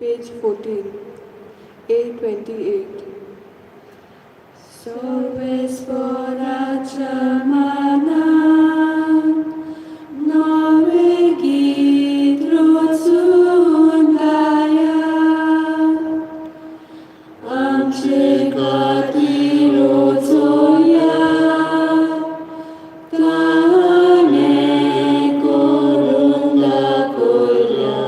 Page 14, A28. Solves porachamana, novegi trotsundaya, amchekati rotsoya, tane korunda kolya.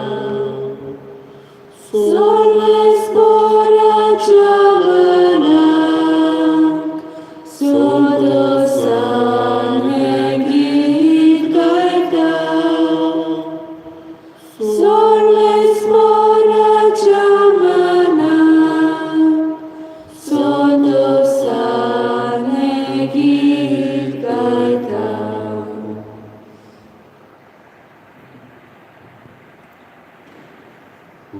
Solves porachamana, Sodosan megit karta, Solves porachamana, Sodosan megit karta.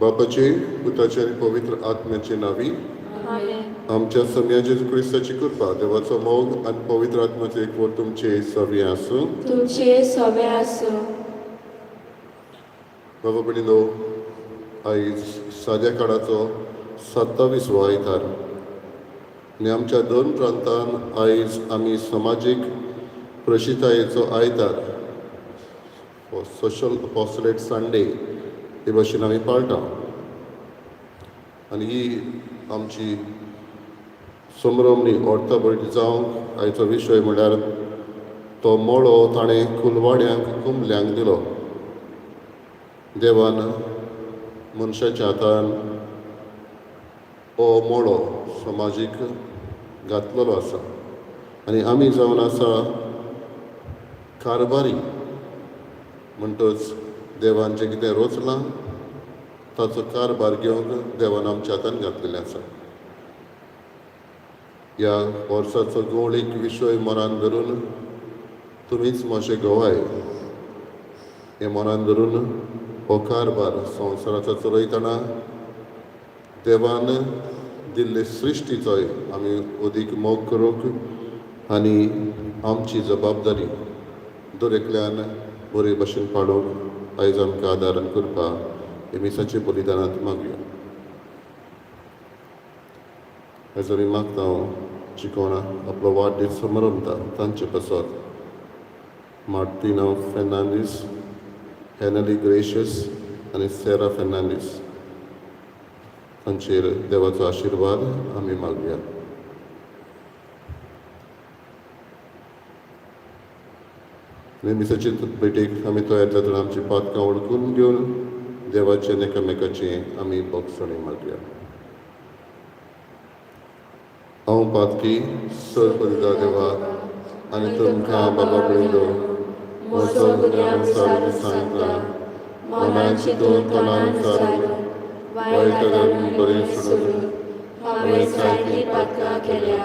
बापाचे पुताचे आणि पवित्र आत्म्याचे नावी Amen. आमच्या सम्या जेजू ख्रिस्ताची कृपा देवाचो मोग आणि पवित्र आत्म्याचे एकवट तुमचे सगळे आसूं. तुमचे सवे आसो. बाबा भयणीनो, आयज साद्या काळाचो 27वो आयतार आनी आमच्या 2 प्रांतांत आयज आमी समाजीक प्रशितायेचो आयतार सोशल अपॉस्टलेट संडे हे भाशेन आमी पाळटा. आनी ही आमची संभ्रमणी ओर्ताबळटी जावंक आयचो विशय म्हळ्यार तो मोळो ताणें कुलवाड्यांक कुंबल्यांक दिलो. देवान मनशाच्या हातान हो मोळो समाजीक घातलेलो आसा आनी आमी जावन आसा कारभारी. म्हणटच देवान जें कितें रचलां ताचो कारभार घेवंक देवान आमच्या हातान घातलेलें आसा. ह्या वर्साचो गवळीक विशय मनान धरून तुमीच म्हजे गवाय हें मनान धरून हो कारभार संवसाराचो चलयतना देवान दिल्ले सृश्टीचोय आमी अदीक मोग करूंक आनी आमची जबाबदारी दर एकल्यान बरे भशेन पाडूंक आयज आमकां आदारण करपा हे मिसाचे बलिदानांत मागुया. आयज आमी मागता जी कोण आपलो वाडदीस मनयता तांचे पासत मार्टिना फेर्नांडीस, हेनली ग्रेशियस आनी सेरा फेर्नांडीस तांचेर देवाचो आशिर्वाद आमी मागुया. मिसाचे भेटेक आमी तयार जातना आमची पातकां वळखून घेवन देवाचे आनी एकामेकाची आमी भोगसणी मागुया. हांव पातकी सर पदिता देवा आनी तुमकां बाबा पळयलो म्हजो गुन्यांव विसारून सांगता. मनान चिंतून तोंडान विचारून वायटांनी बरें सोडून हांवें सारकी पातकां केल्या.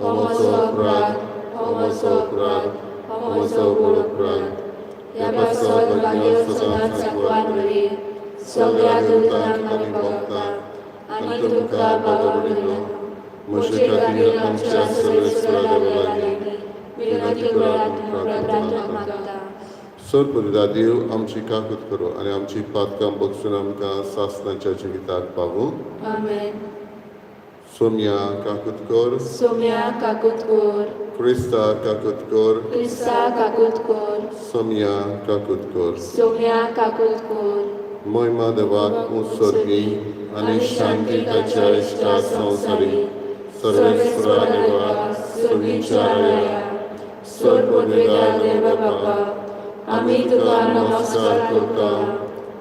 हो म्हजो अपराध, हो म्हजो अपराध, हो म्हजो व्हड अपराध. ह्या पासत भाग्य सदांच सांगवान बरी सगळ्या दुतांक आमी भोगता आनी तुमकां बाबा पळयलो म्हजे खातीर आमच्या सगळ्या सुरादारांनी विनंती करात प्रार्थना मागता. सर पदिता देव आमची काकूत करो आनी आमची पातकां बगसून आमकां सासणाच्या जिविताक पावूं. आमेन. सोम्या काकूत कर, सोम्या काकूत कर, क्रिस्ता काकूत कर, क्रिस्ता काकूत कर, सोम्या काकूत कर. सोम्या काकूत कर. महिमा देवाक उत्सर्गी आनी शांती ताच्या इश्टा संवसारी सर्वेस्वरा देवाक सुविचारया. सोर पदवेदार देव बाबा, आमी तुका नमस्कार करता,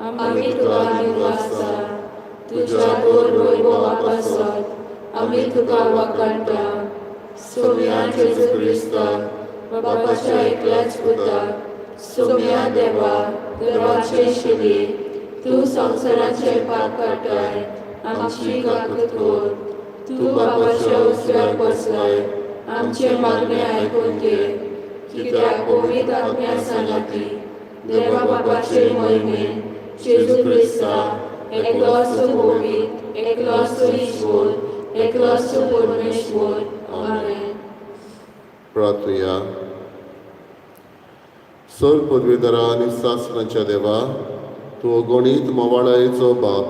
आमी तुका दिवसता. तुज्या गोड वैभवा पासत आमी तुका वखणटा. सोम्या जेजू क्रिस्ता, बापाच्या एकल्याच पुताक, सोम्या देवा, देवाचे शिली, तूं संवसाराचे पाप काडटाय, आमची काकूत कर. तूं बापाच्या उजव्याक बसलाय, आमचे मागणे आयकून घे. कित्याक पवित्र आत्म्या सांगती देवा बापाचे महिमेन जेजू क्रिस्ता एकलोच पवित्र, एकलोच ईश्वर, एकलोच परमेश्वर. आमेन. प्रार्थया. सर पदवीधरा आनी सासणाच्या देवा, तूं अगणीत मोवाळायेचो बाप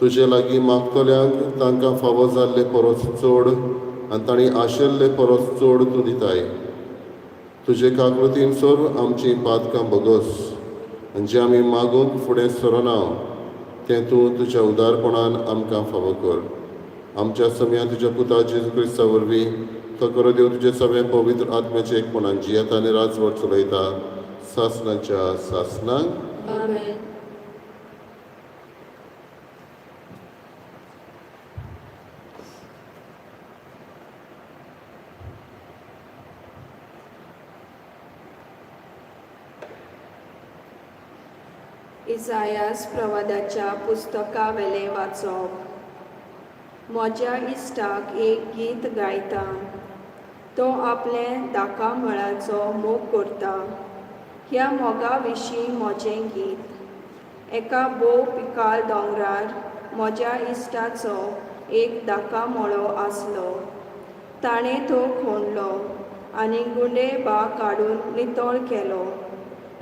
तुजे लागीं मागतल्यांक तांकां फावो जाल्ले परस चड आनी तांणी आशिल्ले परस चड तूं दिताय. तुजे काकृतींसोर आमचीं पातकां बोगस आनी जें आमी मागूंक फुडें सरना तें तूं तुज्या उदारपणान आमकां फावो कर. आमच्या सगळ्या तुज्या पुता जेजू क्रिस्ता वरवीं तो करो देव तुजे सगळे पवित्र आत्म्याचे एकपणान जियेता आनी राजवट चलयता सासणाच्या सासणांक. आमेन. इसायास प्रवादाच्या पुस्तका वेले वाचप. म्हज्या इश्टाक एक गीत गायता, तो आपले दाका मळाचो मोग करता. ह्या मोगा विशीं म्हजें गीत. एका बोव पिकाल दोंगरार म्हज्या इश्टाचो एक दाका मळो आसलो. ताणें तो खोणलो आनी गुंडे बा काडून नितळ केलो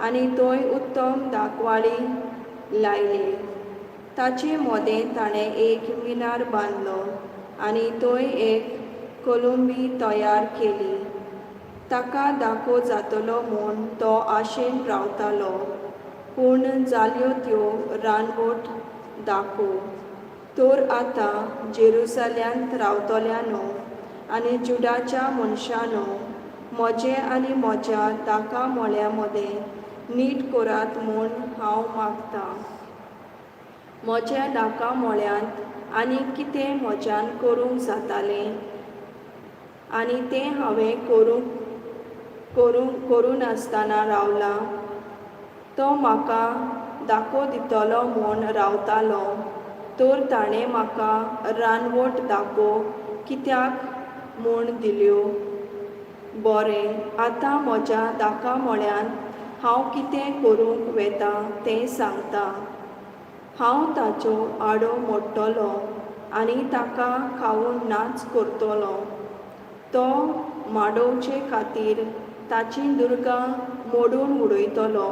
आनी थंय उत्तम दाकवाळी लायली. ताचे मोदें ताणें एक मिनार बांदलो आनी थंय एक कोलंबी तयार केली. ताका दाखो जातलो म्हूण तो आशेन रावतालो, पूण जाल्यो त्यो रानवट दाखो. तर आतां जेरुसल्यांत रावतल्यानो आनी जुडाच्या मनशानो, म्हजे आनी म्हज्या दाका मळ्या मदें नीट करात म्हूण हांव मागतां. म्हज्या दाका मळ्यांत आनी कितें म्हज्यान करूंक जातालें आनी तें हांवें करूं नासतना रावलां, तो म्हाका दाखो दितलो म्हूण रावतालो. तर ताणें म्हाका रानवट दाखो कित्याक म्हूण दिल्यो. बरें, आतां म्हज्या दाका मळ्यांत हांव कितें करूंक वेता तें सांगता. हांव ताचो आडो मोडटलों आनी ताका खावून नाच करतलों. तो माडोवचे खातीर ताचीं दुर्गां मोडून उडयतलो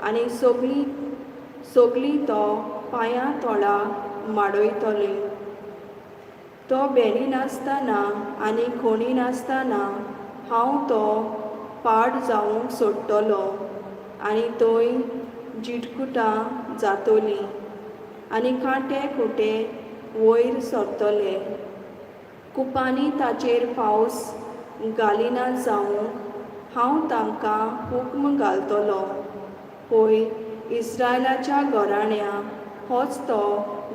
आनी सगळीं तो पांयां तळां माडयतली. तो बेणी नासतना आनी खणी नासतना हांव तो पाड जावंक सोडटलो आनी थंय जिटकुटां जातलीं आनी कांटे खुटे वयर सरतले. कुपांनी ताचेर पावस घालिना जावंक हांव तांकां हुक्म घालतलों. पळय, इस्रायलाच्या घराण्या, होच तो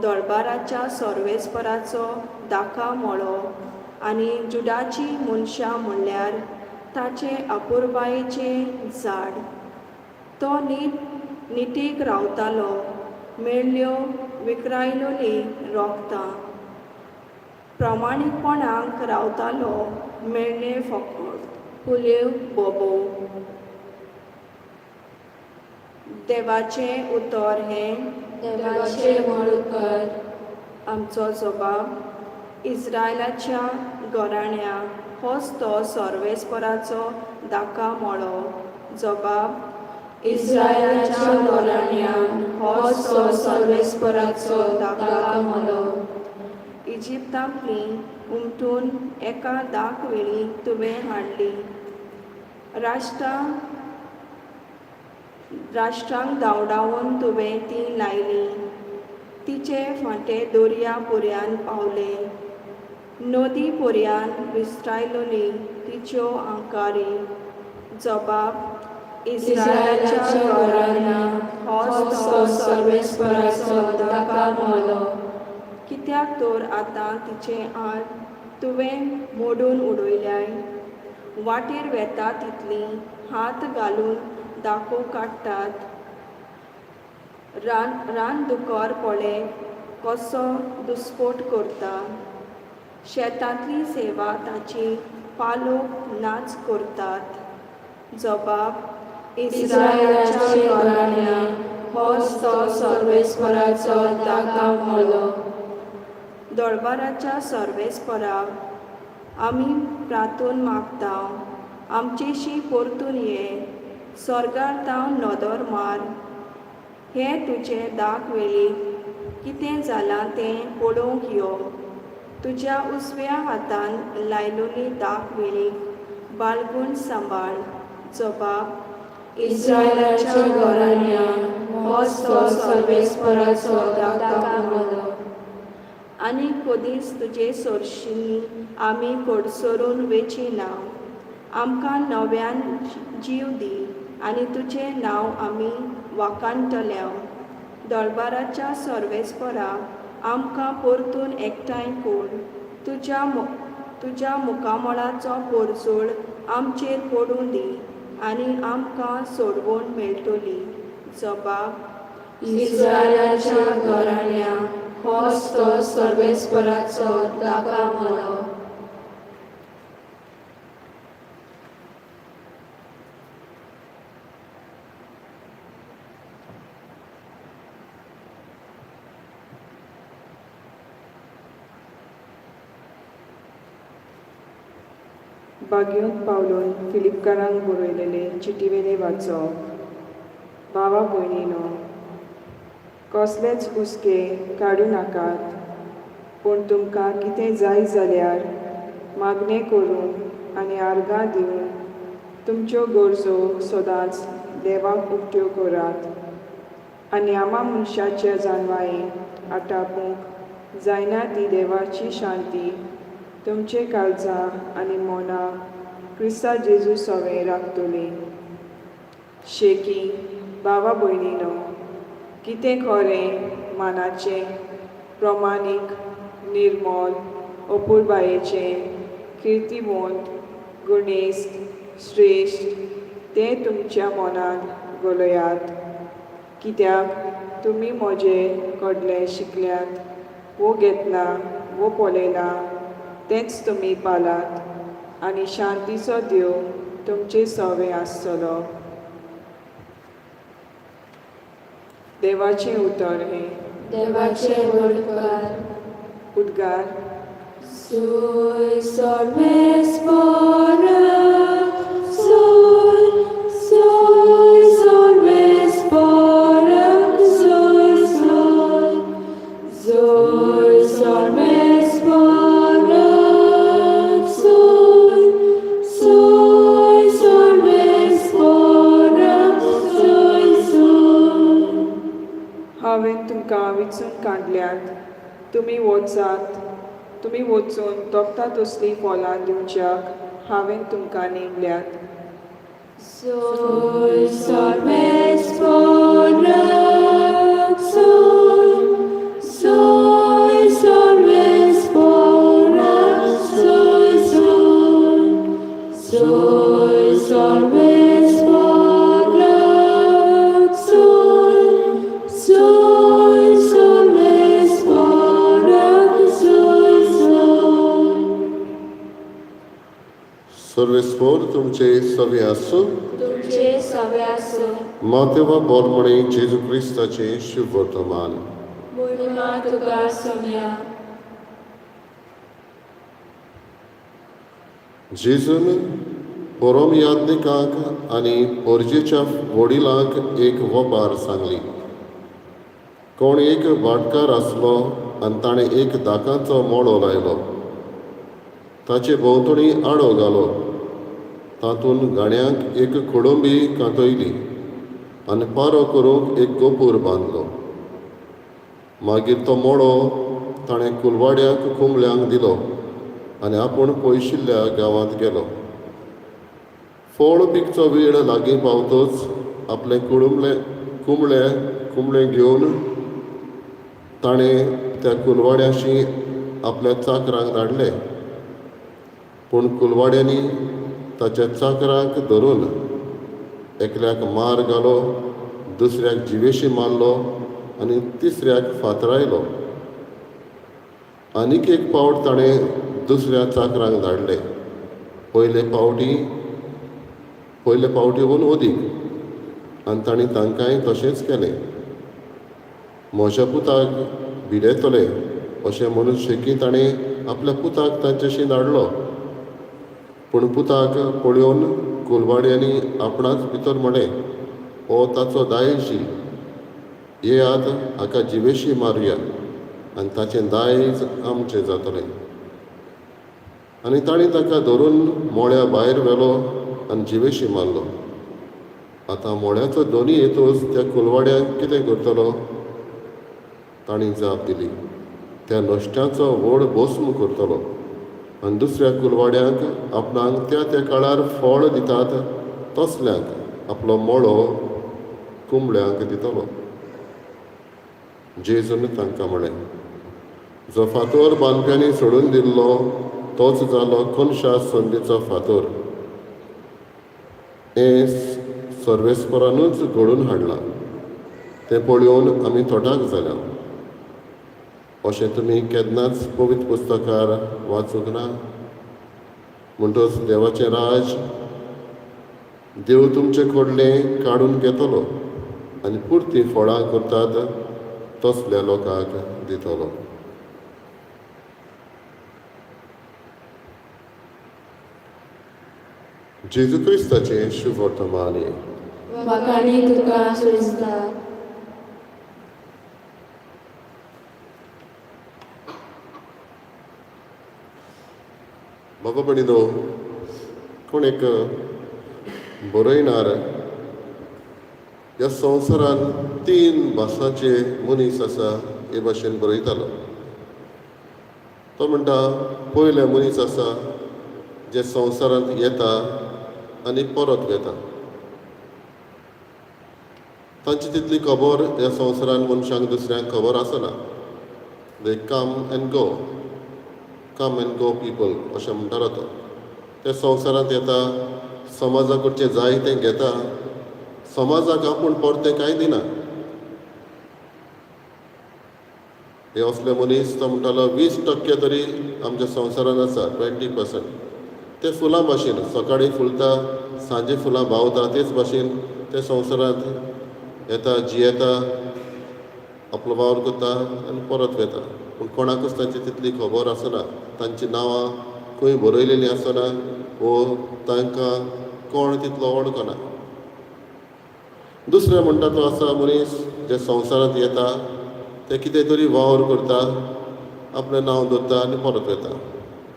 दरबाराच्या सर्वेस्पराचो दाका मळो आनी जुडाची मनशां म्हणल्यार ताचे आपुरबायेचें झाड. तो निटीक रावतालो, मेळ्ळ्यो विखरायलोलीं रोगतां. प्रामाणीकपणांक रावतालो, मेळ्ळें फकत फुल्यो बोबो. देवाचें उतर हें, देवाचे म्हूण कर. आमचो जबाब. इस्रायलाच्या घराण्या, होच तो सर्वेस्पराचो दाका मळो. जबाब. इस्रायलाच्या घराण्यान होच तो सर्वेस्पराचो दाका मळो. इजिप्तांतलीं उमटून एका दाक वेळी तुवें हाडली. राष्ट्रांक धांवडावन तुवें ती लायली. तिचे फांटे दर्या पर्यान पावले. नदी पर्यान विस्तारलोली तिच्यो आंकारी. जबाब. इस्रायलाच्या घराण्यान होच तो सर्वेस्पराचो दाका मळो. कित्याक तर आतां तिचे आड तुवें मोडून उडयल्याय. वाटेर वेता तितलीं हात घालून दाखो काडटात. रानदुकर पळे कसो दुस्पोट करता. शेतांतली सेवा ताची पालोक नाच करतात. जबाब. इस्रायलाच्या घराण्यान होच तो सर्वेस्पराचो दाका मळो. दरबाराच्या सर्वेस्पराक, आमी प्रार्थून मागता, आमचेशी परतून ये. स्वर्गार तावन नदर मार. हे तुजे दाक वेळी कितें जालां तें पळोवंक यो. तुज्या उजव्या हातान लायलोली दाख वेळीक बाळगून सांबाळ. जबाब: इस्रायलाच्या घराण्या होच तो सर्वेस्पराचो दाका मोलो. आनी कदींच तुजे सोरशींनी आमी कोडसरून वेची ना. आमकां नव्यान जीव दी आनी तुजें नांव आमी वाखाणटल्या. दरबाराच्या सर्वेस्परा आमकां परतून एकठांय कर. तुज्या मुखामळाचो पोरजोळ आमचेर पडूं दी आनी आमकां सोडवण मेळटली. जबाब: इस्रायलाच्या घराण्या होच तो सर्वेस्पराचो दाका मोलो. बागयोंत पावलून फिलिपकारांक बरयलेले चिटीवेले वाचप. भावा भयणीनो, कसलेच हुस्के काडूं नाकात, पूण तुमकां कितें जाय जाल्यार मागणें करून आनी आर्गां दिवन तुमच्यो गरजो सदांच देवाक उक्त्यो करात. आनी आमा मनशाच्या जानवायेक आटापूंक जायना ती देवाची शांती तुमचे काळजां आनी मनाक क्रिस्ता जेजू सवें राखतली. शेकी भावा भयणीनो, कितें खरें, मानाचें, प्रमाणीक, निर्मल, अपुरबायेचें, किर्तीवंत, गुणेस्त, श्रेश्ठ तें तुमच्या मनांत घालयात. कित्याक तुमी म्हजे कडलें शिकल्यात वो घेतला वो पळयला तेंच तुमी पालात आनी शांतीचो देव तुमचे सवें आसतलो. देवाचें उतर हें. देवाचे वडकार. उद्गार. Soy sorvespora, soy sorvespora, soy sorvespora, soy sorvespora, हांवें तुमकां विचून काडल्यात, तुमी वचात. तुमी वचून तोखता तसलीं फळां दिवच्याक हांवें तुमकां नेमल्यात. Soy sorvespora, soy sorvespora, soy sorvespora, soy sorvespora, सर्वेस्पोर तुमचे सवे आसूं. तुमचे सवे आसूं. मातेवा बोलमणे जेजू क्रिस्ताचे शुभ वर्तमान. महिमा तुका सोम्या. जेजून परम याज्ञिकाक आनी पोरजेच्या वडिलांक एक वपार सांगली. कोण एक वाटकार आसलो आनी ताणें एक दाकांचो मोडो लायलो. ताचे भोंवतणी आडो घालो. तातूंत गाण्यांक एक कुडुंबी कांतयली आनी पारो करूंक एक गोपूर बांदलो. मागीर तो मोडो ताणें कुलवाड्याक कुंबळ्यांक दिलो आनी आपूण पयशिल्ल्या गांवांत गेलो. फळ पिकचो वेळ लागीं पावतच आपलें कुंबळें घेवन ताणें त्या कुलवाड्याशी आपल्या चाकरांक धाडले. पूण कुलवाड्यांनी ताच्या चाकरांक धरून एकल्याक मार घालो, दुसऱ्याक जिवेशी मारलो आनी तिसऱ्याक फातरायलो. आनीक एक पावट ताणें दुसऱ्या चाकरांक धाडले. पयले पावटीहून ओदीक आनी तांणी तांकांय तशेंच केलें. म्हज्या पुताक भिडेतले अशें म्हणून शेकी ताणें आपल्या पुताक तांचेशी धाडलो. पूण पुताक पळोवन कुलवाड्यांनी आपणाच भितर म्हळें, हो ताचो दायजी, येयात हाका जिवेशी मारुया. आनी ताचें दायज आमचें जातलें. आनी ताणीं ताका धरून मोळ्या भायर व्हेलो आनी जिवेशी मारलो. आतां मोळ्याचो दोनी येतूच त्या कुलवाड्याक कितें करतलो? ताणीं जाप दिली, त्या नश्ट्याचो व्हड भस्म करतलो आनी दुसऱ्या कुलवाड्याक आपणाक त्या त्या काळार फळ दितात तसल्यांक आपलो मोळो कुंबळ्यांक दितलो. जेजून तांकां म्हळें, जो फातोर बांदप्यांनी सोडून दिल्लो तोच जालो कोनशा संदीचो फातोर. हें सर्वेस्परानूच घडोवन हाडलां. तें पळोवन आमी तोटाक जाल्या. अशें तुमी केन्नाच पवित्र पुस्तकार वाचूंक ना. म्हणटच देवाचें राज देव तुमचे कडलें काडून घेतलो आनी पुर्ती फळां करतात तसल्या लोकांक दितलो. जेजू क्रिस्ताचें शुभ वर्तमान. वखाणी तुका सुस्ता. बाबा भणिनो, कोण एक बरयणार ह्या संवसारान 3 भासाचे मनीस आसा हे भाशेन बरयतालो. तो म्हणटा पयले मनीस आसा जे संवसारांत येता आनी परत वेता. तांची तितली खबर ह्या संवसारान मनशांक दुसऱ्यांक खबर आसना. दे कम एंड गो पीपल अशें म्हणटालो तो. ते संवसारांत येता, समाजा कडचें जाय तें घेता, समाजाक आपूण परतें कांय दिना. हे असले मनीस तो म्हणटालो 20% तरी आमच्या संवसारान आसा, 20%. ते फुलां भाशेन सकाळीं फुलता, सांजे फुलां भावता, तेच भाशेन ते संवसारांत येता, जियेता, आपलो वावर करता आनी परत वेता. पूण कोणाकूच तांची तितली खबर आसना. तांचीं नांवां खंय बरयलेलीं आसना वो तांकां कोण तितलो वळखना. दुसरें म्हणटा तो आसा मनीस जे संवसारांत येता, ते कितें तरी वावर करता, आपलें नांव दवरता आनी परत वेता.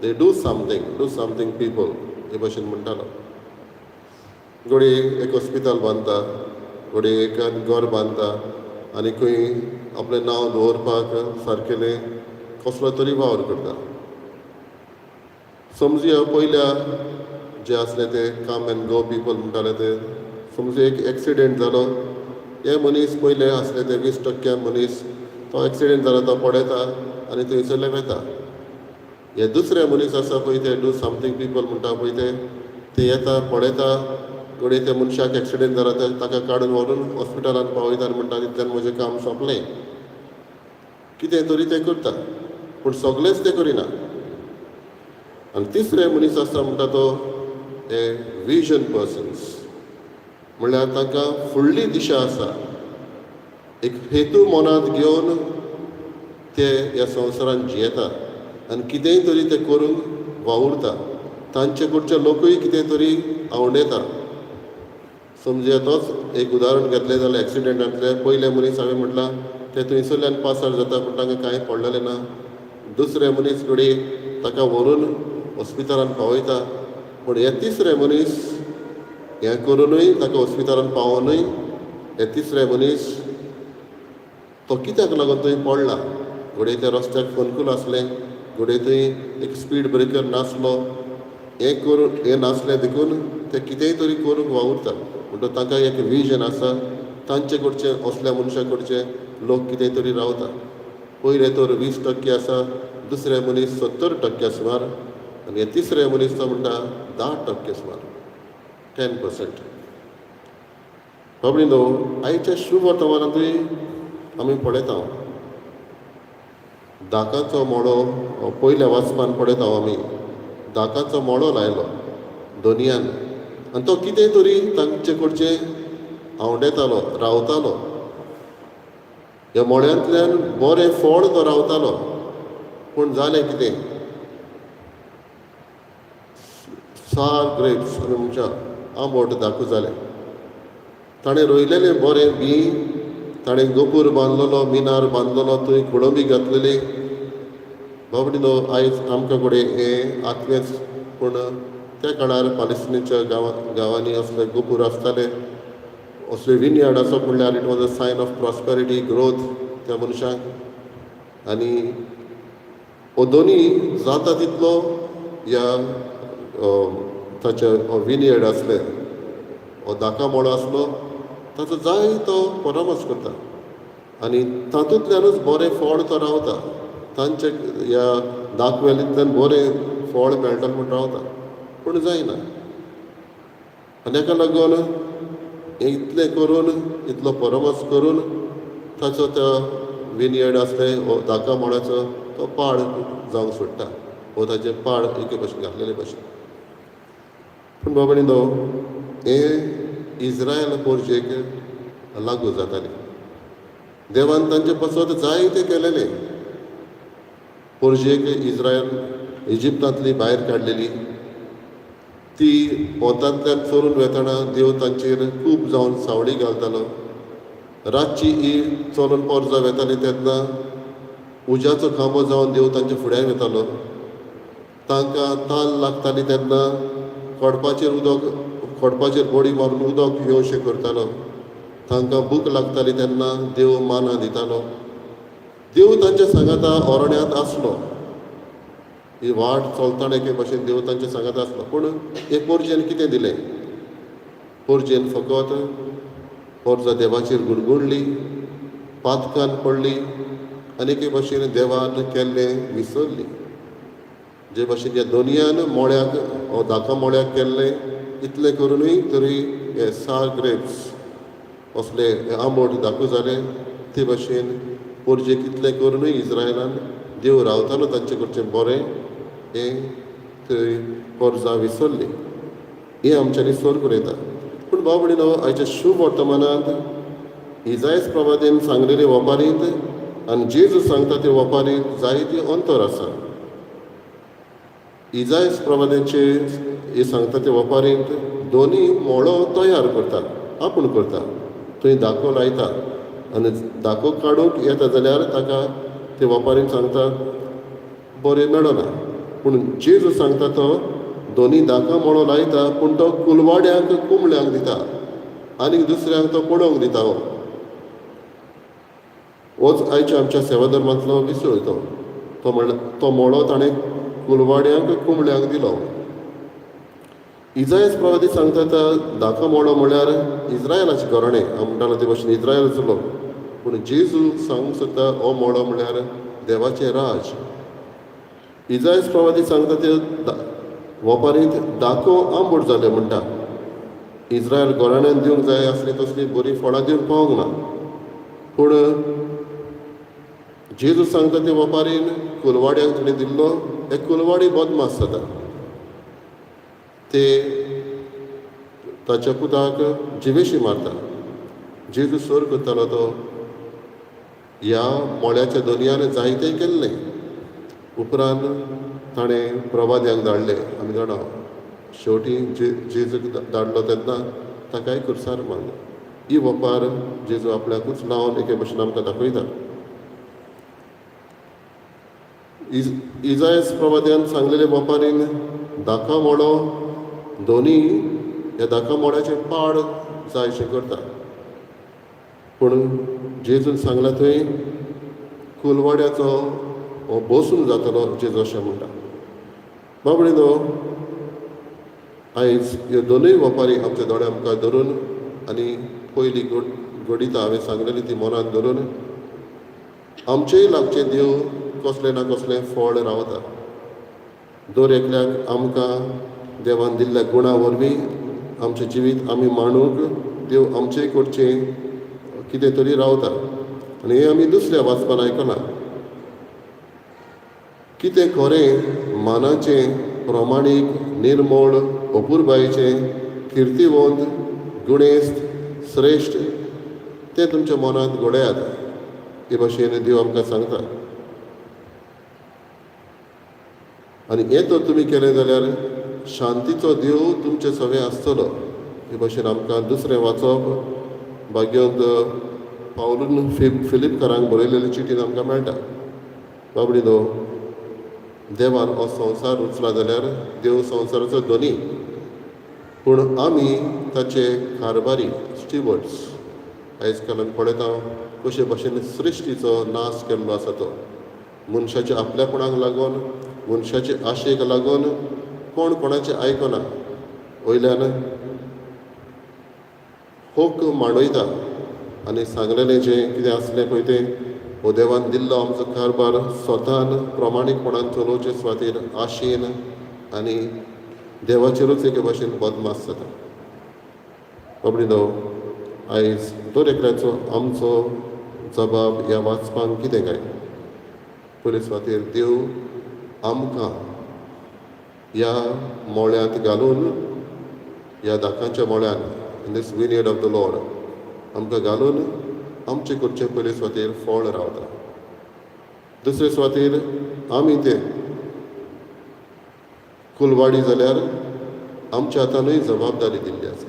दे डू समथींग पीपल हे भाशेन म्हणटालो. घडी एक हॉस्पिटल बांदता, घडी एक घर बांदता आनी खंय आपलें नांव दवरपाक सारकेलें कसलो तरी वावर करता. समजुया पयल्या जे आसले ते कम एंड गो पीपल म्हणटाले ते, समजू एक एक्सिडेंट जालो. हे मनीस पयले आसले ते 20% मनीस, तो एक्सिडेंट जालो, तो पडयता आनी थंयसरले वेता. हे दुसरे मनीस आसा पळय ते डू समथींग पीपल म्हणटा पळय ते येता, पडयता, घडी त्या मनशाक एक्सिडेंट जाला ताका काडून व्हरून हॉस्पिटलांत पावयता आनी म्हणटा तितल्यान म्हजें काम सोंपलें. कितें तरी ते करता, पूण सगळेंच ते करिना. आनी तिसरे मनीस आसा म्हणटा तो हे विजन पर्सन्स, म्हणल्यार तांकां फुडली दिशा आसा. एक हेतू मनांत घेवन ते ह्या संवसारांत जियेता आनी कितेंय तरी ते करूंक वावुरता. तांचे कडचे लोकूय कितें तरी आवडयता. समजुया तोच एक उदाहरण घेतलें जाल्यार एक्सिडेंटांतले पयले मनीस हांवें म्हटलां ते थंयसरल्यान पास आउट जाता, पूण तांकां कांय पडलेलें ना. दुसरे मनीस घडी ताका व्हरून हॉस्पिटलांत पावयता, पूण हे तिसरे मनीस हें करुनूय ताका हॉस्पिटलांत पावोनूय हे तिसरे मनीस तो कित्याक लागून थंय पडला. घडी त्या रस्त्याक फोनकूल आसलें, घडी थंय एक स्पीड ब्रेकर नासलो, हें नासलें देखून ते कितेंय तरी करूंक वावुरता. म्हणटच तांकां एक विजन आसा. तांचे कडचे असल्या मनशा कडचे लोक कितेंय तरी रावता. पयले तर 20% आसा, दुसरे मनीस 70% सुमार आनी हे तिसरे मनीस तो म्हणटा 10% सुमार, 10%. बाबडीनो, आयच्या शुभ वर्तमानांतूय आमी पळयता दाकाचो मोडो. पयल्या वाचपान पळयता आमी दाकाचो मोडो लायलो दोनयान आनी तो कितें तरी तांचे कडचें आवडयतालो, रावतालो. ह्या मोड्यांतल्यान बरें फळ तो रावतालो, पूण जालें कितें? सार ग्रेप्स आमी म्हणच्या आंबट दाखू जालें. ताणें रोयलेलें बरें बी ताणें गोपूर बांदलेलो मिनार बांदलेलो थंय कुडोंबी घातलेली बाबडीनो आयज आमकां कडेन हें आत्मेच पूण त्या काळार पालेस्तिनीच्या गांवांनी असले गोपूर आसताले असले विनयार्ड आसप म्हणल्यार it was a sign of prosperity growth त्या मनशाक आनी हो दोनी जाता तितलो ह्या ताचे विनयार्ड आसले हो धाका मोळो आसलो ताचो जायतो परामर्श करता आनी तातूंतल्यानूच बरें फळ तो रावता तांचे ह्या दाखवेलींतल्यान बरें फळ मेळटा म्हूण रावता पूण जायना आनी हाका लागून इतलें करून इतलो परामर्श करून ताचो त्या विनयार्ड आसले हो धाका मोळ्याचो तो पाड जावंक सोडटा वो ताचे पाड एके भशेन घातलेले भशेन पूण बाबडीनो हें इज्रायल पोरजेक लागू जातालें देवान तांचे पासत जायते केलेले पोरजेक इज्रायल इजिप्तांतली भायर काडलेली ती पोतांतल्यान चोरून वेतना देव तांचेर खूब जावन सावळी घालतालो रातची ही चोरून पोरजां वेताली तेन्ना उज्याचो खांबो जावन देव तांच्या फुड्यान वेतालो तांकां ताल लागताली तेन्ना खोडपाचेर बोडी मारून उदक घेवशें करतालो तांकां भूक लागताली तेन्ना देव माना दितालो देव तांच्या सांगाता ओरण्यांत आसलो ही वाट चलताना एके भशेन देव तांच्या सांगाता आसलो पूण एक पोरजेन कितें दिलें पोरजेन फकत पोरजां देवाचेर गुणगुणली पातकान पडली आनी एके भशेन देवान केल्लें विसरली जे भशेन ह्या दोनयान मोळ्याक हो धाका मोळ्याक केल्लें इतलें करूनय तरी हे सार ग्रेप्स असले आंबट धाकू जाले ते भशेन पोरजेक इतलें करूनय इज्रायलान देव रावतालो तांचे कडचें बरें हें थंय पोरजां विसरली हें आमच्यांनी सोर करयता पूण बाबडीनो आयच्या शुभ वर्तमानांत इजायस प्रवादीन सांगलेले वपारींत आनी जेजू सांगता ते वपारींत जायती अंतर आसा इजायस प्रवादीचे हे सांगता ते वपारींत दोनी मोळो तयार करता आपूण करता थंय धाको लायता आनी धाको काडूंक येता जाल्यार ताका ते वपारीन सांगता बरें मेळना पूण जेजू सांगता तो दोनी धाका मोळो लायता पूण तो कुलवाड्यांक कुंबळ्यांक दिता आनी दुसऱ्यांक तो पडोवंक दिता होच आयच्या आमच्या सेवा धर्मांतलो विसय तो मोळो ताणें कुलवाड्यांक कुंबळ्यांक दिलो इजायस प्रवादी सांगता धाका मोळो म्हळ्यार इज्रायलाचें घराणें म्हणटालो ते भशेन इज्रायलाचो लोक पूण जेजू सांगूंक सोदता हो मोळो म्हळ्यार देवाचें राज इजायस प्रवादी सांगता ते वपारींत धाको आंबट जाले म्हणटा इज्रायल घराण्यांत दिवंक जाय आसली तसली बरीं फळां दिवंक पावूंक ना पूण जेजू सांगता ते वपारीन कुलवाड्यांक ताणें दिल्लो हे कुलवाडी बदमास जाता ते ताच्या पुताक जिवेशी मारता जेजू सोर करतालो तो ह्या मोळ्याच्या दोनयान जायतें केल्लें उपरांत ताणें प्रवाद्यांक धाडलें आमी जाणा शेवटी जेजूक धाडलो तेन्ना ताकाय खुर्सार मारलो ही वपार जेजू आपल्याकूच लावन एके भशेन आमकां दाखयता इजायस प्रवाद्यान सांगलेले वपारीन धाका मोळो दोनी ह्या धाका मोळ्याचें पाड जायशें करता पूण जेजून सांगला थंय कुलवाड्याचो हो बसून जातलो जेजू अशें म्हणटा बाबडीनो आयज ह्यो दोनूय वपारी आमचे दोळे आमकां धरून आनी पयली घडीता हांवें सांगलेली ती मनांत धरून आमचेय लागचे देव कसलें ना कसलें फळ रावता दर एकल्याक आमकां देवान दिल्ल्या गुणा वरवीं आमचें जिवीत आमी मांडूंक देव आमचेय कडचें कितें तरी रावता आनी हें आमी दुसऱ्या वाचपान आयकना कितें खरें मानाचें प्रमाणीक निर्मळ अपुरबायेचें किर्तीवंत गुणेस्त श्रेश्ठ तें तुमच्या मनांत घडयात हे भाशेन देव आमकां सांगता आनी हें तर तुमी केलें जाल्यार शांतीचो देव तुमचे सवे आसतलो हे भाशेन आमकां दुसरें वाचप भाग्यवंत पावलून फिलिपकारांक बरयलेली चिटीन आमकां मेळटा. बाबडी न्हू, देवान हो संवसार उचला जाल्यार देव संवसाराचो धनी, पूण आमी ताचे कारभारी, स्टिवर्ड्स. आयज काल आमी पळयता कशे भाशेन सृश्टीचो नाश केल्लो आसा तो. मनशाच्या आपल्यापणाक लागून, मनशाचे आशेक लागून कोण कोणाचें आयकना. वयल्यान होक मांडयता आनी सांगलेलें जें कितें आसलें पळय तें हो देवान दिल्लो आमचो कारभार स्वतान प्रमाणीकपणान चलोवचे सुवातेर आशेन आनी देवाचेरूच एके भाशेन बदमास जाता. बाबडी न्हू, आयज दर एकल्याचो आमचो जबाब ह्या वाचपाक कितें काय? पयले सुवातेर देव आमकां ह्या मोळ्यांत घालून, ह्या दाकांच्या मोळ्यान, in this vineyard of the Lord आमकां घालून आमचे करचे पयले सुवातेर फळ रावता. दुसरे सुवातेर आमी ते कुलवाडी जाल्यार आमच्या हातानूय जबाबदारी दिल्ली आसा.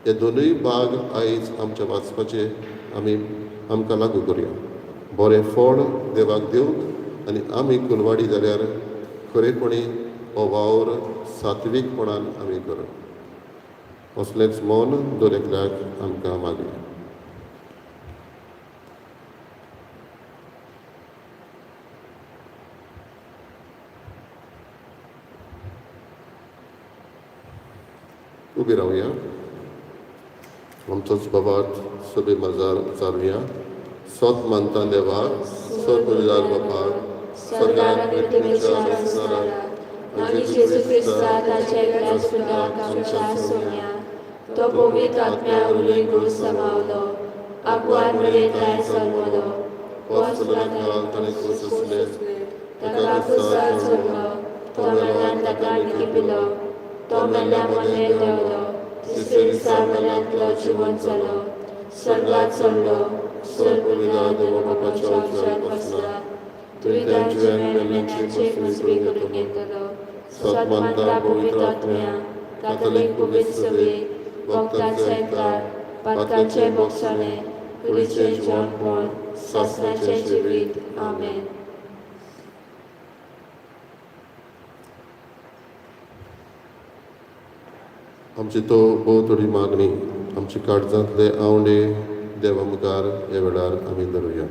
हे दोनूय भाग आयज आमच्या वाचपाचे आमकां लागू करुया. बरें फळ देवाक दिवंक आनी आमी कुलवाडी जाल्यार खरेपणी हो वावर सात्वीकपणान आमी करप. असलेंच मौन दर एकल्याक आमकां मागया. उबी रावया. आमचोच बाबात सबे मजार चालुया. सोत मानता देवाक, सोत परिदार बापाक, सगळ्यांत पृथ्वीच्या संसारात आनी जेजू क्रिस्ता ताच्या एकल्याच पुताक आमच्या सोन्या तो पवित्र आत्म्या उलोय घोळ समावलो आगवार मेळयताय चलवलो पोसलां ताणें कोसले ताका कुसार चोरलो तो मेल्यान ताका पिलो तो मेल्या मने देवलो तिसरे दिसा मेल्यांतलो जिवन जालो स्वर्गात चडलो स्वर्गविदा देव बापाच्या उजवाड बसला तुवें मेल्यांचे मुजबी करून घेतलो सत्मानता पवित्र आत्म्या कातोलीक पवित्र सभे भक्तांचे एकठाण पातकांचे मोक्षाणे कुडीचे जेवणपण सासणाचे जिवीत. आमेन. आमची तो भोव थोडी मागणी आमची काळजांतले आवडे देवा मुखार ह्या वेळार आमी धरुया.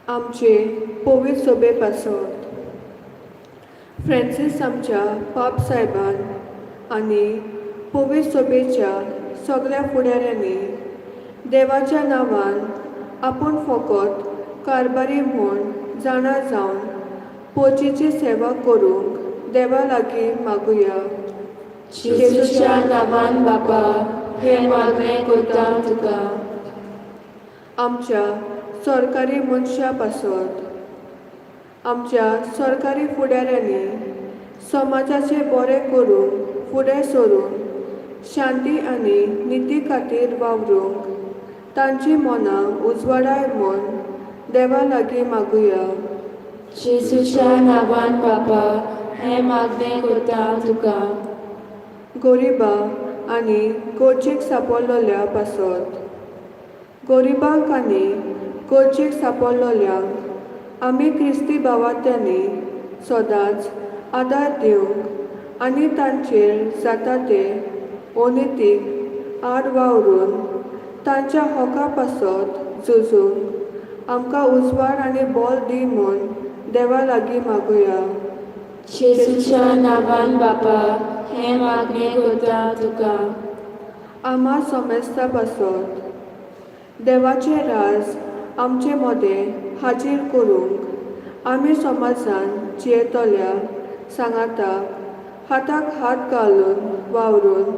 आमचे पवित्र सभे पासत फ्रांसीस आमच्या पाप साहेबान आनी पवित्र सभेच्या सगळ्या फुडाऱ्यांनी देवाच्या नांवान आपूण फकत कारभारी म्हूण जाणा जावन पोचीची सेवा करूंक देवा लागीं मागुया. जेजूच्या नांवान बापा हे मागणें करता तुका. आमच्या सरकारी मनशां पासत आमच्या सरकारी फुडाऱ्यांनी समाजाचे बरें करूंक फुडें सरून शांती आनी निती खातीर वावरूंक तांची मनां उजवाडाय म्हूण देवा लागीं मागुया. जेजूच्या नांवान बापा हे मागणें करता तुका. गरिबां आनी गरजेक सांपडलेल्या पासत गरिबांक आनी गरजेक सांपडलेल्यांक आमी क्रिस्ती भावार्थ्यांनी सदांच आदार दिवंक आनी तांचेर जाता ते अनितीक आड वावरून तांच्या हक्का पासत झुजूंक आमकां उजवाड आनी बळ दी म्हूण देवा लागीं मागुया. जेजूच्या नांवान बापा हे मागणें करता तुका. आम्हा समेस्ता पासत देवाचें राज आमचे मदें हाजीर करूंक आमी समाजान जियेतल्या सांगाताक हाताक हात घालून वावरून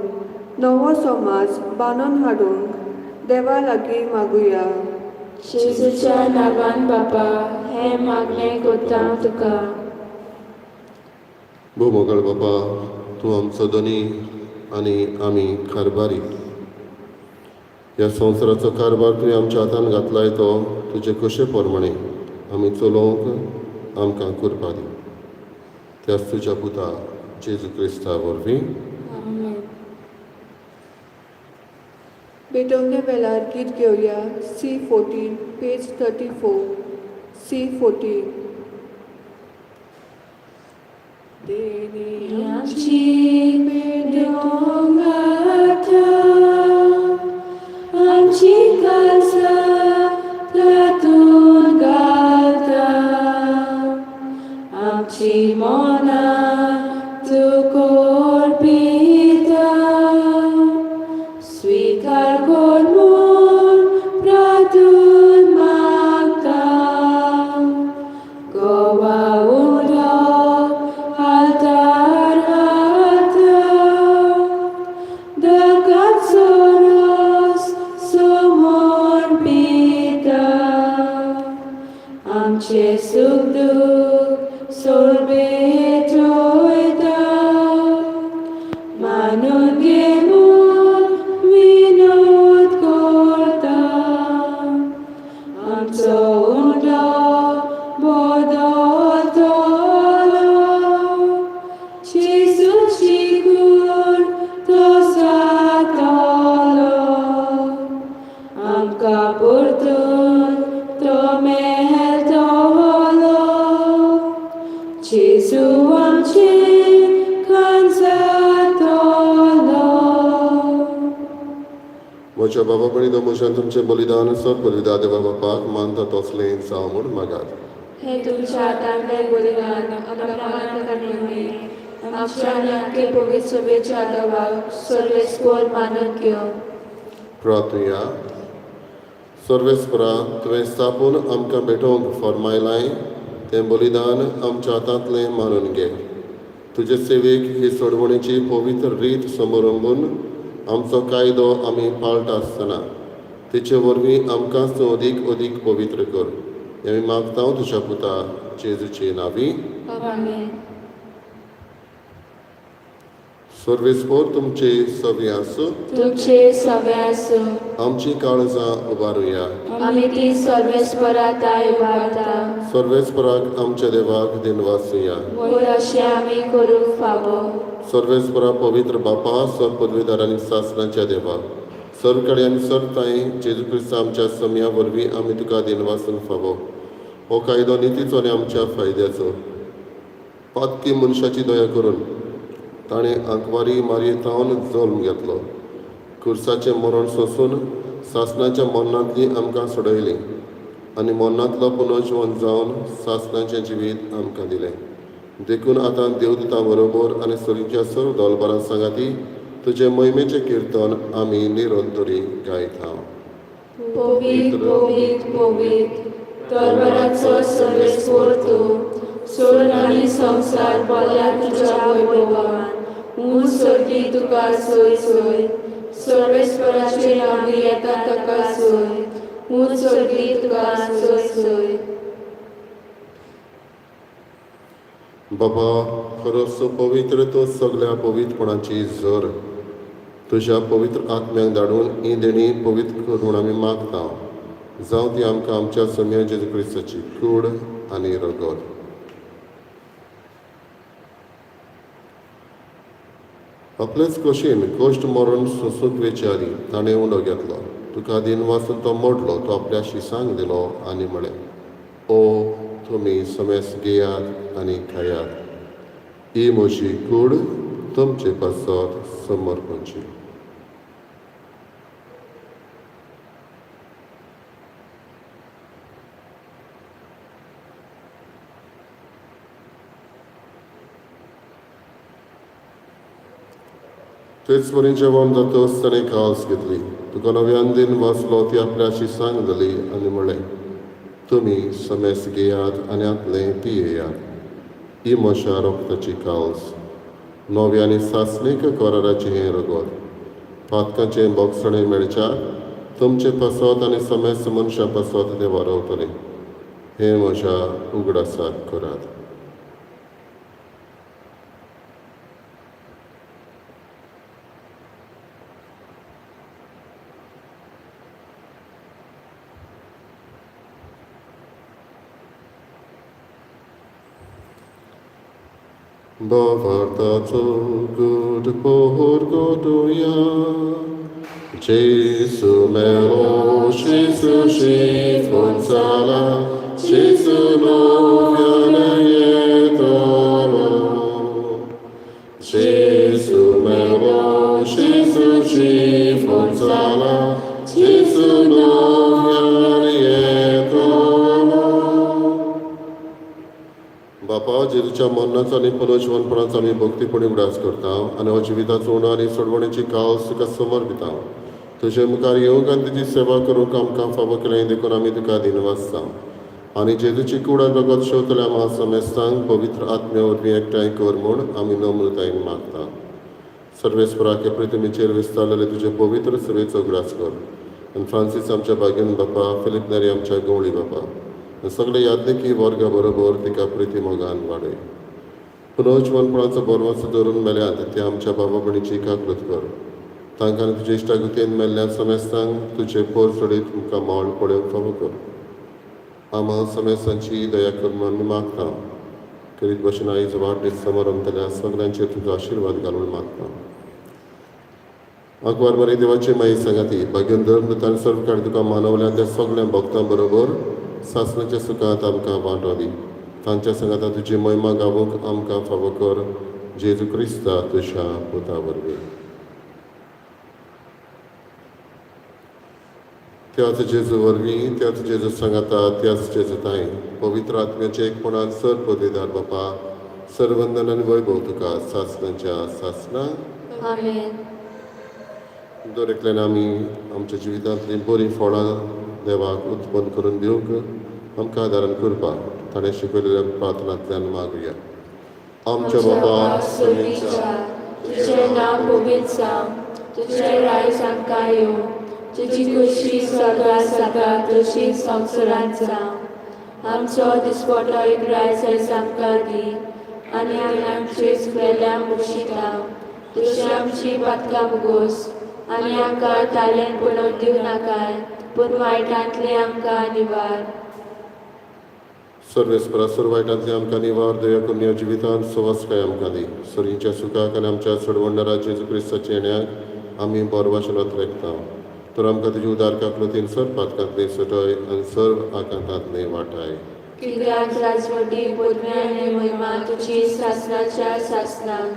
नवो समाज बांदून हाडूंक देवा लागीं मागुया. जेजूच्या नांवान बापा हे मागणें करता तुका. भोवमोगाळ बापा, तूं आमचो धनी आनी आमी कारभारी. ह्या संवसाराचो कारभार तुवें आमच्या हातान घातलाय तो तुजे कशे प्रमाणे आमी चलोवंक आमकां कृपा दी. त्याच तुज्या पुता जेजू क्रिस्ता वरवीं. बेटवणे वेळार गीत घेवया C14 पेज 34 C14 आमची बेडोंगाता आमची काळजां तातूंत घालता आमची मोनां तुकोर पिता स्वीकार कर म्हूण प्रार्थून मागता Goa उडो altar hata dekat soros somon pita amche sukh dukh sorbe joita manun gemon vinod korta amcho undo bodol tolo Jesus sigur to satolo amka purtun to mehel tolo Jesu amche kansatolo म्हज्या बाबा बळी दोमोशान तुमचें बलिदान sir बलिदा देवा बापाक मानता तसलें जावं म्हूण मागात हे तुमच्या हातांतले बलिदान अप्रमाण करणे आमच्या आनी पवित्र सभेच्या आदाराक सर्वेस्पर मानून घेवन प्रार्थुया सर्वेस्परा तुवें स्थापून आमकां भेटोवंक फरमायलाय तें बलिदान आमच्या हातांतलें मानून घे तुजे सेवेक ही सोडवणेची पवित्र रीत समोरंबून आमचो कायदो आमी पाळटा आसतना तिचे वरवीं आमकां अदीक अदीक पवित्र कर आमी मागता तुज्या पुता जेजूचे नांवी आमेन सर्वेस्पर तुमचे सवे आसूं तुमचे सवे आसूं आमची काळजां उबारुया आमी ती सर्वेस्पराताय उबारता सर्वेस्पराक आमच्या देवाक दिनवासुया वयर अशें आमी करूंक फावो सर्वेस्परा पवित्र बापा सर पदवीदार आनी सासणाच्या देवा सरकडे आनी सरताय जेजू क्रिस्त आमच्या सम्या वरवीं आमी तुका दिनवासून फावो हो कायदो नितीचो आनी आमच्या फायद्याचो पातकी मनशाची दया करून ताणें आंकवारी मारयेतावन जल्म घेतलो खुर्साचें मरण सोंसून सासणाच्या मरणांतली आमकां सोडयली आनी मरणांतलो पुनर्जीवन जावन सासणाचें जिवीत आमकां दिलें देखून आतां देवदूतां बरोबर आनी सरीच्या सर्व दोलबारां सांगाती तुजे महिमेचें किर्तन आमी निरंतरी गायता पवित्र पवित्र पवित्र दरबाराचो सर्वेस्पर तूं सोड आनी संवसार भल्या तुज्या वैभवान उंच सर्गी तुका सोय सोय सर्वेस्पराचे नांवी येता ताका सोय उंच सर्गी तुका सोय सोय बाबा खरोच पवित्र तो सगळ्या पवित्रपणाची झर तुज्या पवित्र आत्म्याक धाडून ही देणी पवित्र करून आमी मागता जावं ती आमकां आमच्या सम्या जेजू क्रिस्ताची कूड आनी रगत आपलेच कशेन कश्ट मरण सोंसूंक विचारी ताणें उंडो घेतलो तुका दिन वाचून तो मोडलो तो आपल्या शिसांक दिलो आनी म्हळें ओ तुमी समेस घेयात आनी खायात ही म्हजी कूड तुमचे पासत समर्पणची तेच वरी जेवण जातच ताणें काळस घेतली तुका नव्यान दिन वाचलो ती आपल्या शिसांक दिली आनी म्हळें तुमी समेस घेयात आनी आपलें पियेयात ही म्हज्या रोगताची काळस नव्यानी सासणीक कराराचें हें रगत पातकाचें बोगसणें मेळच्या तुमचे पासत आनी समेस मनशा पासत ते वारवतले हें म्हज्या उगडासाक करात Bavartato good pohor godoya Gesù melo, Gesù ci consola, Gesù non viene tolo. Gesù melo, Gesù ci consola, Gesù non viene tolo. बापा जेजूच्या मरणाचा आणि पुनर्जीवनपणाचा आम्ही भक्तीपणे उडास करता आणि हो जिविताचो उणो आनी सोडवणेची काळस तुका समर्पिता तुजे मुखार येवंक आनी तुजी सेवा करूंक आमकां फावो केलें देखून आमी तुका दिनवासता आनी जेजूची कुडा जगत शेवतल्या महासमेस्तांक पवित्र आत्म्या वरवीं एकठांय कर म्हूण आमी नम्रतायेन मागता सर्वेस्पराके प्रितमेचेर विस्तारलेले तुजे पवित्र सेवेचो उगडास कर आनी फ्रांसीस आमच्या बागेन बापा फिलीप नेरी आमच्या गवळी बापा सगळे यादनेकी वर्गा बरोबर तिका प्रिती मोगान वाडय पुनर्जीवनपणाचो बोरवासो धरून मेल्यात ते आमच्या बाबा भणीची काकृत कर तांकां तुजे इश्टागतीन मेल्ल्या समेस्तांक तुजे पोर सोडीत तुमकां मोल पळोवंक फावो कर आमा समेस्तांची दया कर म्हूण आमी मागता करीत भशेन आयज वाडदीस समारंभ जाल्या सगळ्यांचेर तुजो आशिर्वाद घालून मागता अकबर बरे देवाची माई सांगाती भाग्यन धर्म ताण सर्व काड तुका मानवल्या त्या सगळ्या भक्तां बरोबर सासणाच्या सुखांत आमकां वांटो दी तांच्या संगाता तुजी महिमा गावूंक आमकां फावो कर जेजू क्रिस्ता तुज्या पुता वरवीं त्याच जेजू वरवीं त्याच जेजू सांगाता त्याच जेजू ताई पवित्र आत्म्याचे एकपणान सर पदवीदार बापा सर्वंदन आनी वैभव तुका सासणाच्या सासणा आमेन. दर एकल्यान आमी आमच्या जिवितांतलीं बरीं फळां देवाक उत्पन्न करून दिवंक आमकां आदारण करपाक ताणें शिकयलेल्या प्रार्थनांतल्यान मागुया आमच्या बाबा स्वर्गीच्या, तुझें नांव पवित्र जावं, तुजें रायज आमकां येवं, तुजी खुशी स्वर्गांत जाता तशीच संवसारांत जावं. आमचो दिसपट्टो रायज आयज आमकां दी आनी आमी आमचे चुकलेल्यांक बक्षिता तुजी आमची पातकां भोगोस आनी आमकां तालेन पडोवन दिवं नाकाय पूण वायटांतले आमकां निवार. सर्वेस्परा सर्व वायटांतले आमकां निवार दया करून ह्या जिवितांत सवासकाय आमकां दी सरींच्या सुखाक आनी आमच्या चडवणदारा जेजू क्रिस्ताच्या येण्याक आमी बरो भाशेन रेखता तर आमकां तुजी उदार काकलुतीन सर पातकांतली सटय आनी सर्व आकांतांतली वाटाय कित्याक राजवटी पदवी आनी महिमा तुजी सासणाच्या सासणाक.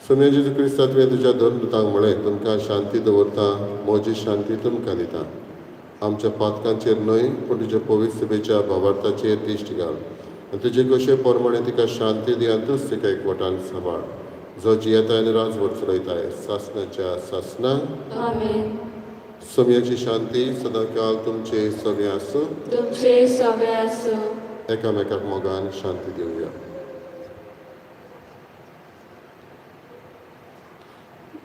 सोम्या जेजू क्रिस्ता तुवें तुज्या धर्मदूतांक म्हळें तुमकां शांती दवरता म्हजी शांती तुमकां दिता आमच्या पातकांचेर न्हय पूण तुज्या पवित्र सभेच्या भावार्थाचेर दिश्ट घाल आनी तुजे कशे प्रमाणे तिका शांती दी आनी तूंच तिका एकवटान सांबाळ जो जियेताय आनी राजवट चलयताय सासणाच्या सासणाक आमेन. सोम्याची शांती सदां काल तुमचे सगळे आसूं तुमचे सगळे आसूं. एकामेकाक मोगान शांती दिवया.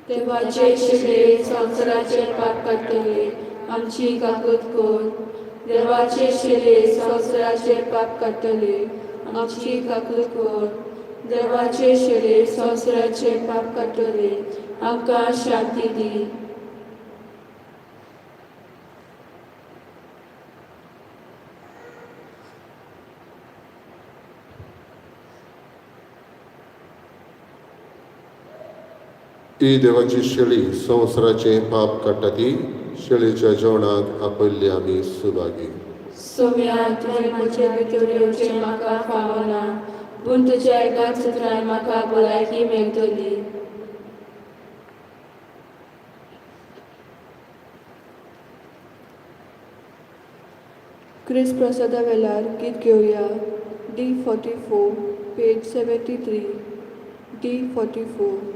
देवाचे शिले संवसाराचेर पाप काडटले आमची काकूत कोर. देवाचे शिले संवसाराचेर पाप काडटले आमची काकूत कोर. देवाचे शिले संवसाराचेर पाप काडटले आमकां शांती दी. ही देवाची शेळी संवसाराचे पाप काडटा ती शेळीच्या जेवणाक आपयल्ली आमी सुभागी. सोम्या तुवें म्हजे भितर येवचें म्हाका फावना पूण तुज्या एकाच सुत्रान म्हाका भलायकी मेळटली. क्रिस प्रसादा वेलार गीत घेवया D44 page 73 D44.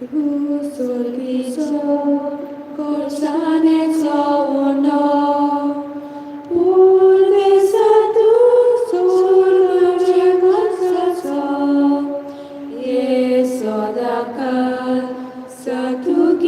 Tu sorriso corsaneco uno pulvesa tu sul luce Yeso dakal satu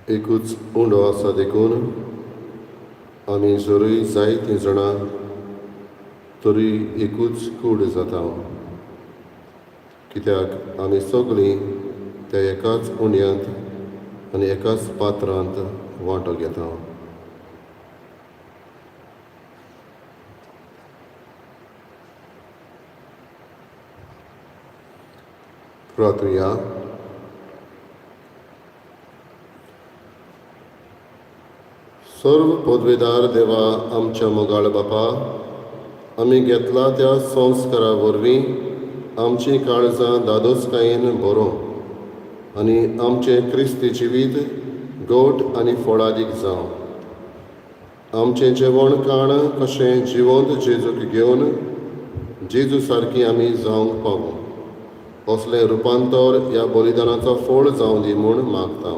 एकूच उंडो आसा देखून आमी जरूय जायतीं जाणां तरी एकूच कूड जाता, कित्याक आमी सगळीं त्या एकाच उंड्यांत आनी एकाच पात्रांत वांटो घेता. प्रार्थुया. सर्व पदवेदार देवा आमच्या मोगाळ बापा, आमी घेतला त्या संस्कारा वरवीं आमची काळजां दादोसकायेन भरो आनी आमचें क्रिस्ती जिवीत गोट आनी फळादीक जावं. आमचें जेवण खाण कशें जिवंत जेजूक घेवन जेजू सारकीं आमी जावंक पावूं, असलें रुपांतर ह्या बलिदानाचो फळ जावं दी म्हूण मागता.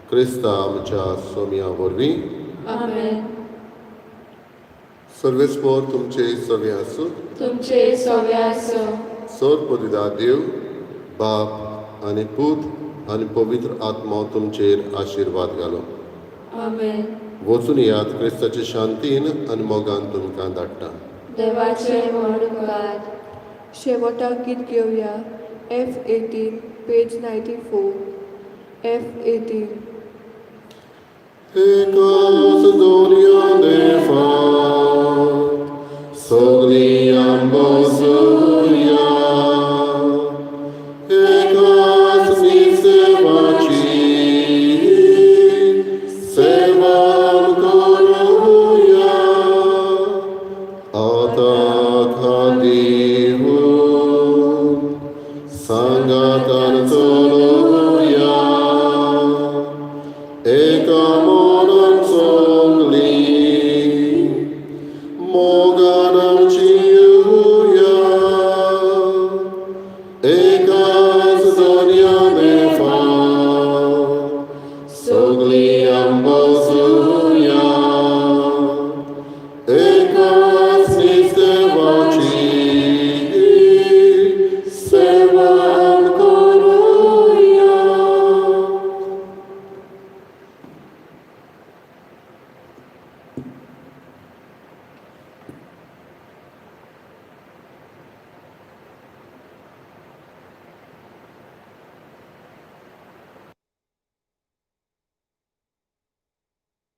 क्रिस्ता आमच्या सोम्या वरवीं. आमेन. सर्वेस्पोर तुमचे सवे आसूं. तुमचे सवे आसो. सर पदवीदार देव, बाप आनी पूत आनी पवित्र आत्मा तुमचेर आशिर्वाद घालो. आमेन. वचून यात क्रिस्ताचे शांतीन आनी मोगान तुमकां धाडटा. देवाचे मोडकार. शेवटाक गीत घेवया. F18 page 94. F18. एकाच दोरया देफा सगळी